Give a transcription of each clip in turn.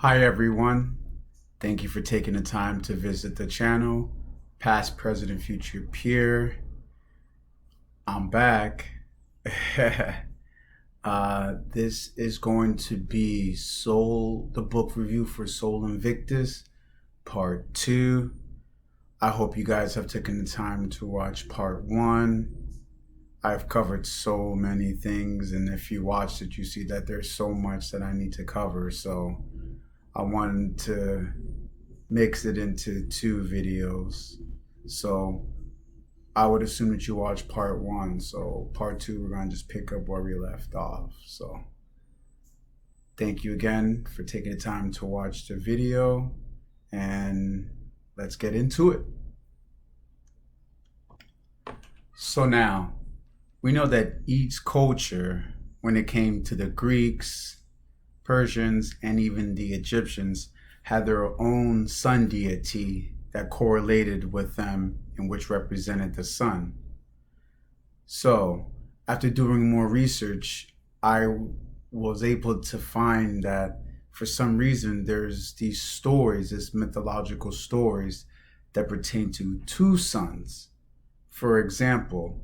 Hi everyone, thank you for taking the time to visit the channel. Past, present, and future peer. I'm back. This is going to be the book review for Soul Invictus, part 2. I hope you guys have taken the time to watch part 1. I've covered so many things, and if you watched it, you see that there's so much that I need to cover, so I wanted to mix it into 2 videos. So I would assume that you watched part 1. So part 2, we're going to just pick up where we left off. So thank you again for taking the time to watch the video, and let's get into it. So now, we know that each culture, when it came to the Greeks, Persians, and even the Egyptians, had their own sun deity that correlated with them and which represented the sun. So, after doing more research, I was able to find that for some reason there's these stories, these mythological stories that pertain to 2 suns. For example,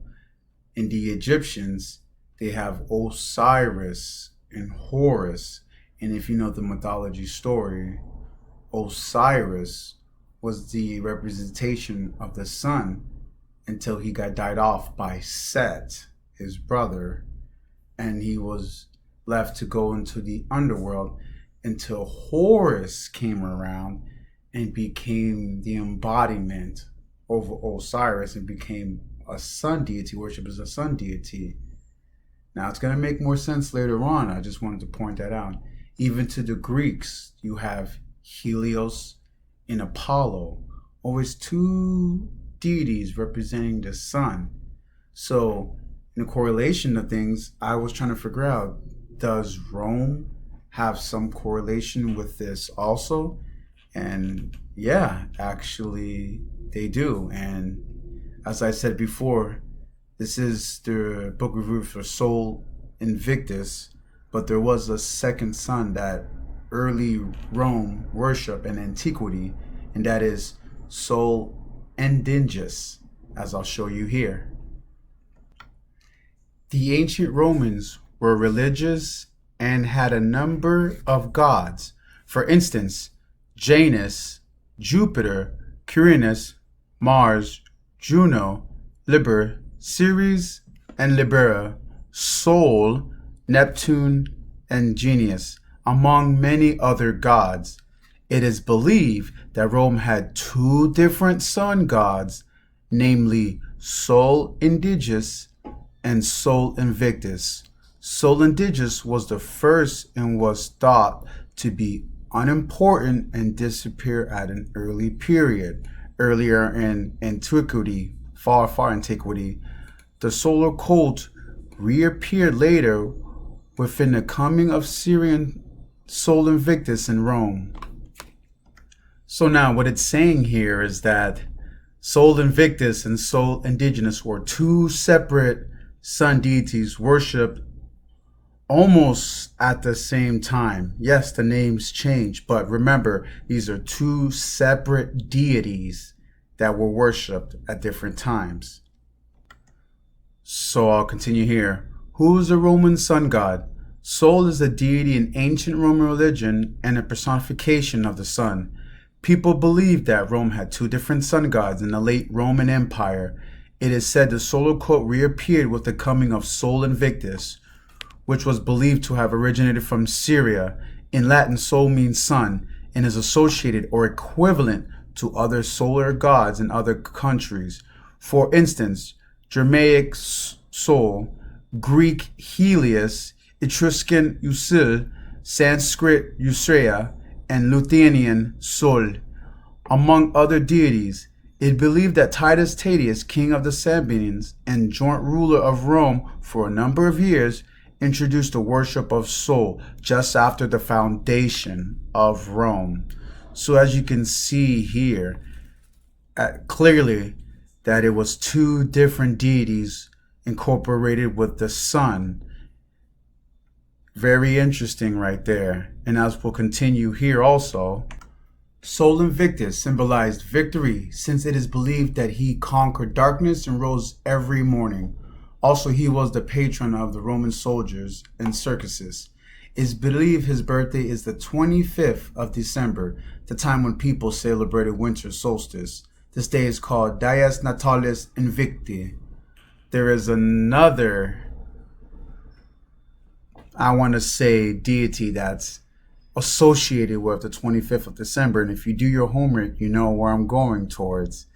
in the Egyptians, they have Osiris and Horus. And if you know the mythology story, Osiris was the representation of the sun until he got died off by Set, his brother, and he was left to go into the underworld until Horus came around and became the embodiment of Osiris and became a sun deity, worship as a sun deity. Now it's going to make more sense later on. I just wanted to point that out. Even to the Greeks, you have Helios and Apollo, always 2 deities representing the sun. So in the correlation of things, I was trying to figure out, does Rome have some correlation with this also? And yeah, actually they do. And as I said before, this is the book review for Soul Invictus, but there was a second sun that early Rome worshiped in antiquity, and that is Sol Indingus, as I'll show you here. The ancient Romans were religious and had a number of gods. For instance, Janus, Jupiter, Quirinus, Mars, Juno, Liber, Ceres, and Libera, Sol, Neptune, and Genius, among many other gods. It is believed that Rome had 2 different sun gods, namely Sol Indicus and Sol Invictus. Sol Indicus was the first and was thought to be unimportant and disappear at an early period. Earlier in antiquity, far antiquity, the solar cult reappeared later within the coming of Syrian Sol Invictus in Rome. So now what it's saying here is that Sol Invictus and Sol Indigenous were 2 separate sun deities worshipped almost at the same time. Yes, the names change, but remember, these are 2 separate deities that were worshipped at different times. So I'll continue here. Who is the Roman sun god? Sol is a deity in ancient Roman religion and a personification of the sun. People believed that Rome had 2 different sun gods in the late Roman Empire. It is said the solar cult reappeared with the coming of Sol Invictus, which was believed to have originated from Syria. In Latin, Sol means sun and is associated or equivalent to other solar gods in other countries. For instance, Germanic Sol, Greek Helios, Etruscan Usul, Sanskrit Usrea, and Lithuanian Sol, among other deities. It believed that Titus Tatius, king of the Sabines and joint ruler of Rome for a number of years, introduced the worship of Sol just after the foundation of Rome. So as you can see here, clearly that it was 2 different deities incorporated with the sun. Very interesting right there. And as we'll continue here also, Sol Invictus symbolized victory since it is believed that he conquered darkness and rose every morning. Also, he was the patron of the Roman soldiers and circuses. It is believed his birthday is the 25th of December, the time when people celebrated winter solstice. This day is called Dies Natalis Invicti. There is another, I want to say, deity that's associated with the 25th of December. And if you do your homework, you know where I'm going towards.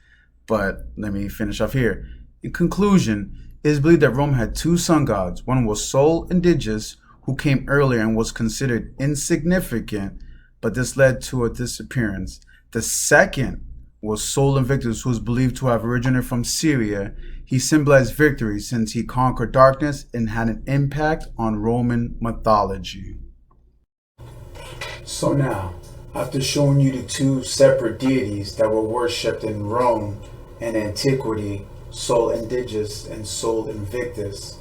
But let me finish off here. In conclusion, it is believed that Rome had two sun gods. One was Sol Invictus, who came earlier and was considered insignificant, but this led to a disappearance. The second was Sol Invictus, who is believed to have originated from Syria. He symbolized victory since he conquered darkness and had an impact on Roman mythology. So now, after showing you the two separate deities that were worshipped in Rome and antiquity, Sol Invictus and Sol Invictus,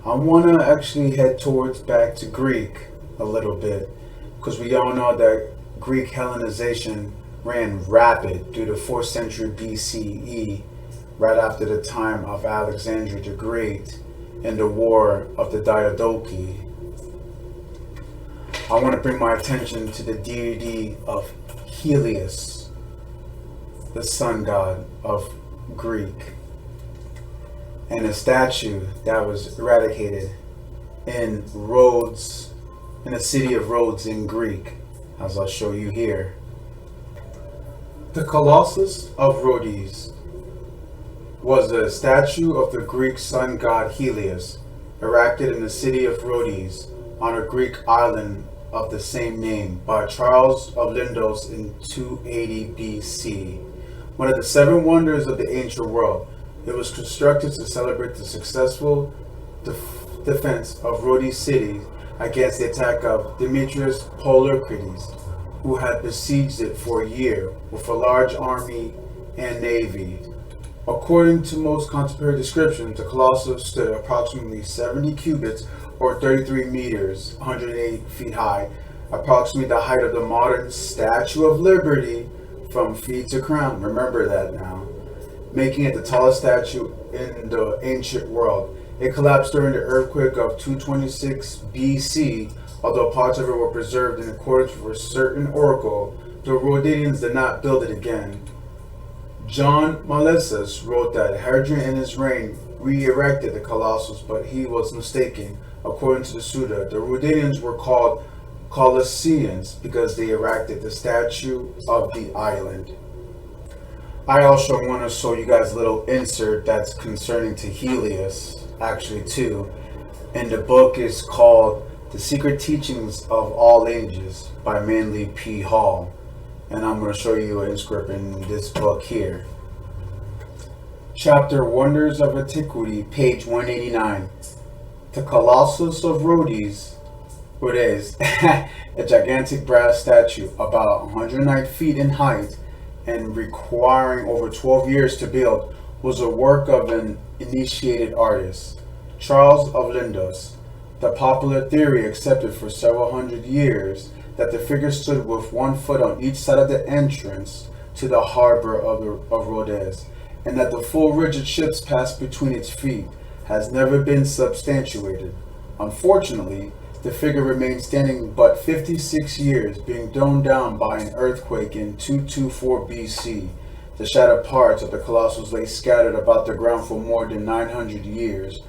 I want to actually head towards back to Greek a little bit, because we all know that Greek Hellenization ran rapid through the 4th century BCE, right after the time of Alexander the Great and the War of the Diadochi. I want to bring my attention to the deity of Helios, the sun god of Greek, and a statue that was eradicated in Rhodes, in the city of Rhodes in Greek, as I'll show you here. The Colossus of Rhodes was a statue of the Greek sun god Helios, erected in the city of Rhodes on a Greek island of the same name by Charles of Lindos in 280 BC. One of the 7 wonders of the ancient world, it was constructed to celebrate the successful defense of Rhodes city against the attack of Demetrius Poliorcetes, who had besieged it for a year with a large army and navy. According to most contemporary descriptions, the Colossus stood approximately 70 cubits or 33 meters, 108 feet high, approximately the height of the modern Statue of Liberty from feet to crown. Remember that now. Making it the tallest statue in the ancient world. It collapsed during the earthquake of 226 BC, although parts of it were preserved in accordance with a certain oracle. The Rhodians did not build it again. John Malessus wrote that Hadrian in his reign re-erected the Colossus, but he was mistaken. According to the Suda, the Rhodians were called Colossians because they erected the statue of the island. I also want to show you guys a little insert that's concerning to Helios, actually too. And the book is called The Secret Teachings of All Ages by Manly P. Hall. And I'm going to show you an inscript in this book here. Chapter Wonders of Antiquity, page 189. The Colossus of Rhodes, a gigantic brass statue about 109 feet in height and requiring over 12 years to build, was a work of an initiated artist, Charles of Lindos. The popular theory accepted for several hundred years that the figure stood with 1 foot on each side of the entrance to the harbor of Rhodes, and that the full rigid ships passed between its feet, has never been substantiated. Unfortunately, the figure remained standing but 56 years, being thrown down by an earthquake in 224 BC. The shattered parts of the Colossus lay scattered about the ground for more than 900 years.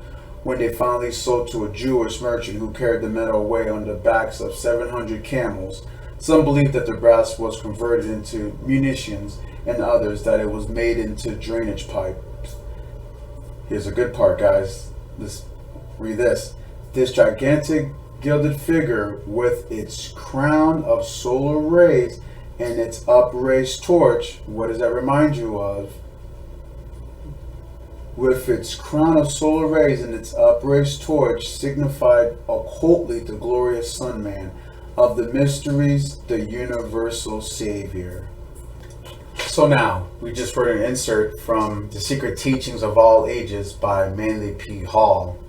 When they finally sold to a Jewish merchant who carried the metal away on the backs of 700 camels, some believe that the brass was converted into munitions, and others that it was made into drainage pipes. Here's a good part, guys. Read this. This gigantic gilded figure with its crown of solar rays and its upraised torch, what does that remind you of? With its crown of solar rays and its upraised torch signified occultly the glorious Son Man of the mysteries, the universal Savior. So now, we just heard an insert from The Secret Teachings of All Ages by Manly P. Hall.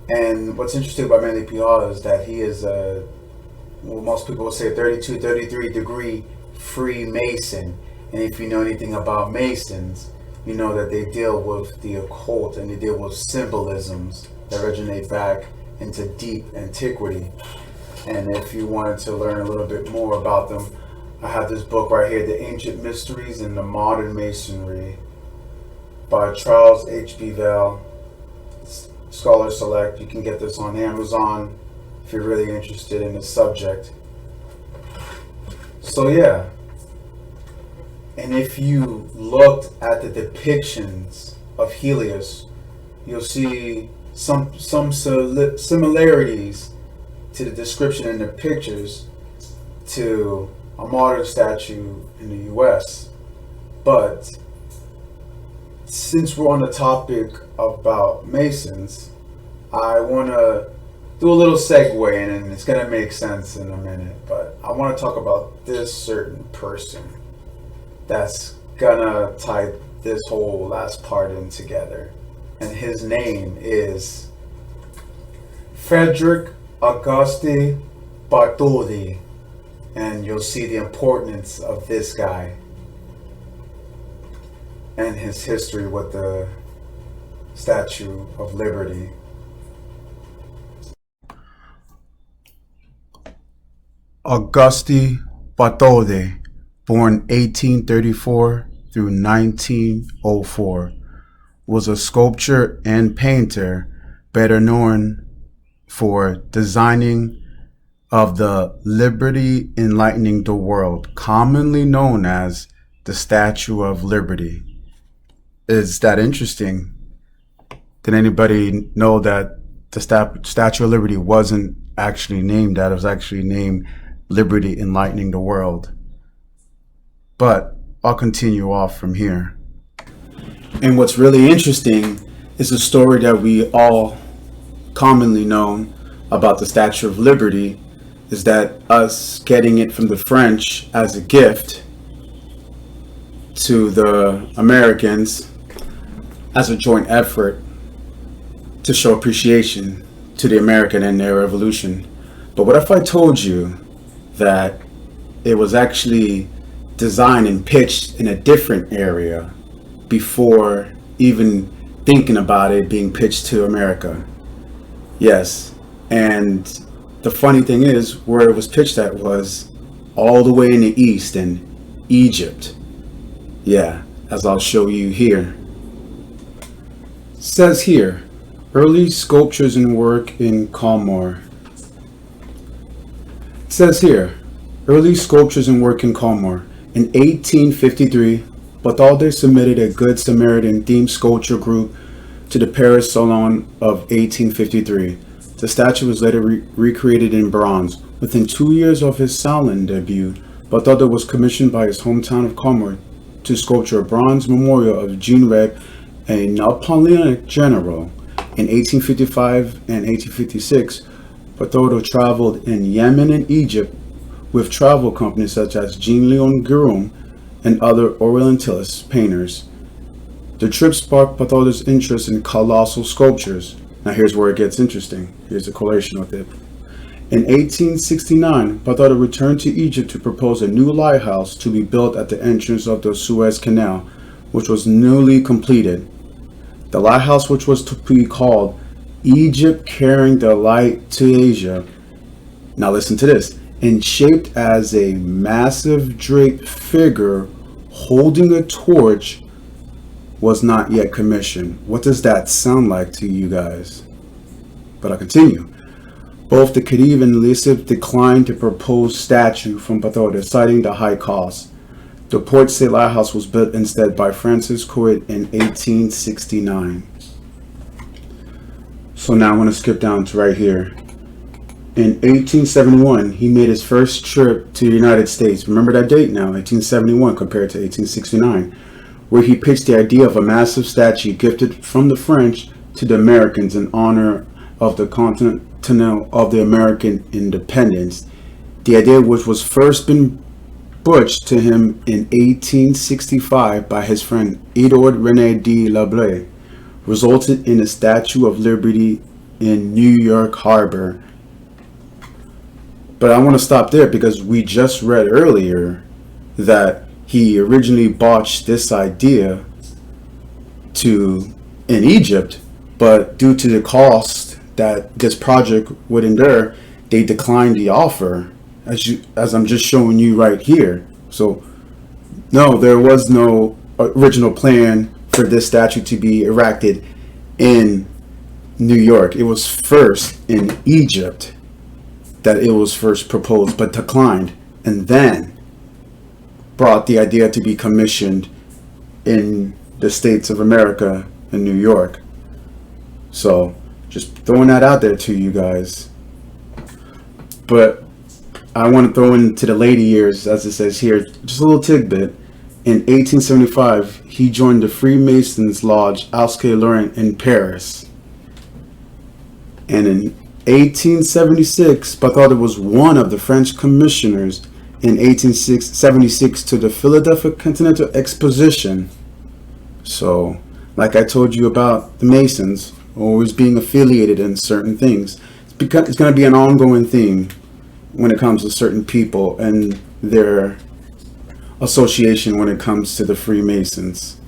And what's interesting about Manly P. Hall is that he is well, most people will say 32, 33 degree Freemason. And if you know anything about Masons, you know that they deal with the occult and they deal with symbolisms that originate back into deep antiquity. And if you wanted to learn a little bit more about them, I have this book right here, The Ancient Mysteries in the Modern Masonry by Charles H.B. Vale, Scholar Select. You can get this on Amazon if you're really interested in the subject. So yeah, and if you looked at the depictions of Helios, you'll see some similarities to the description in the pictures to a modern statue in the US. But since we're on the topic about Masons, I want to do a little segue, and it's going to make sense in a minute, but I want to talk about this certain person that's going to tie this whole last part in together. And his name is Frederick Auguste Bartholdi, and you'll see the importance of this guy and his history with the Statue of Liberty. Auguste Bartholdi, born 1834 through 1904, was a sculptor and painter, better known for designing of the Liberty enlightening the world, commonly known as the Statue of Liberty. Is that interesting? Did anybody know that the Statue of Liberty wasn't actually named that? It was actually named Liberty enlightening the world. But I'll continue off from here. And what's really interesting is a story that we all commonly know about the Statue of Liberty is that us getting it from the French as a gift to the Americans as a joint effort to show appreciation to the American and their revolution. But what if I told you that it was actually designed and pitched in a different area before even thinking about it being pitched to America? Yes, and the funny thing is, where it was pitched at was all the way in the east in Egypt. Yeah, as I'll show you here. It says here, early sculptures and work in Kalmar. It says here, early sculptures and work in Kalmar. In 1853, Bartholdi submitted a Good Samaritan themed sculpture group to the Paris Salon of 1853. The statue was later recreated in bronze. Within 2 years of his Salon debut, Bartholdi was commissioned by his hometown of Kalmar to sculpture a bronze memorial of Jean Red, a Napoleonic general. In 1855 and 1856, Bartholdi traveled in Yemen and Egypt with travel companies such as Jean-Léon Guérin and other Orientalist painters. The trip sparked Bartholdi's interest in colossal sculptures. Now here's where it gets interesting. Here's a correlation with it. In 1869, Bartholdi returned to Egypt to propose a new lighthouse to be built at the entrance of the Suez Canal, which was newly completed. The lighthouse, which was to be called Egypt Carrying the Light to Asia. Now listen to this. And shaped as a massive draped figure holding a torch, was not yet commissioned. What does that sound like to you guys? But I'll continue. Both the Khedive and Lysipp declined the proposed statue from Bartholdi, citing the high cost. The Port Said Lighthouse was built instead by Francis Coit in 1869. So now I want to skip down to right here. In 1871, he made his first trip to the United States. Remember that date now, 1871 compared to 1869, where he pitched the idea of a massive statue gifted from the French to the Americans in honor of the Continental of the American independence. The idea, which was first been butched to him in 1865 by his friend Edouard René de Lablé, resulted in a Statue of Liberty in New York Harbor. But I want to stop there because we just read earlier that he originally botched this idea in Egypt, but due to the cost that this project would endure, they declined the offer, as I'm just showing you right here. So no, there was no original plan for this statue to be erected in New York. It was first in Egypt that it was first proposed but declined, and then brought the idea to be commissioned in the States of America in New York. So just throwing that out there to you guys. But I want to throw into the later years, as it says here, just a little tidbit. In 1875, he joined the Freemasons Lodge Alske Laurent in Paris. And in 1876, Bartholomew was one of the French commissioners in 1876 to the Philadelphia Continental Exposition. So, like I told you about the Masons, always being affiliated in certain things, it's going to be an ongoing thing when it comes to certain people and their association when it comes to the Freemasons.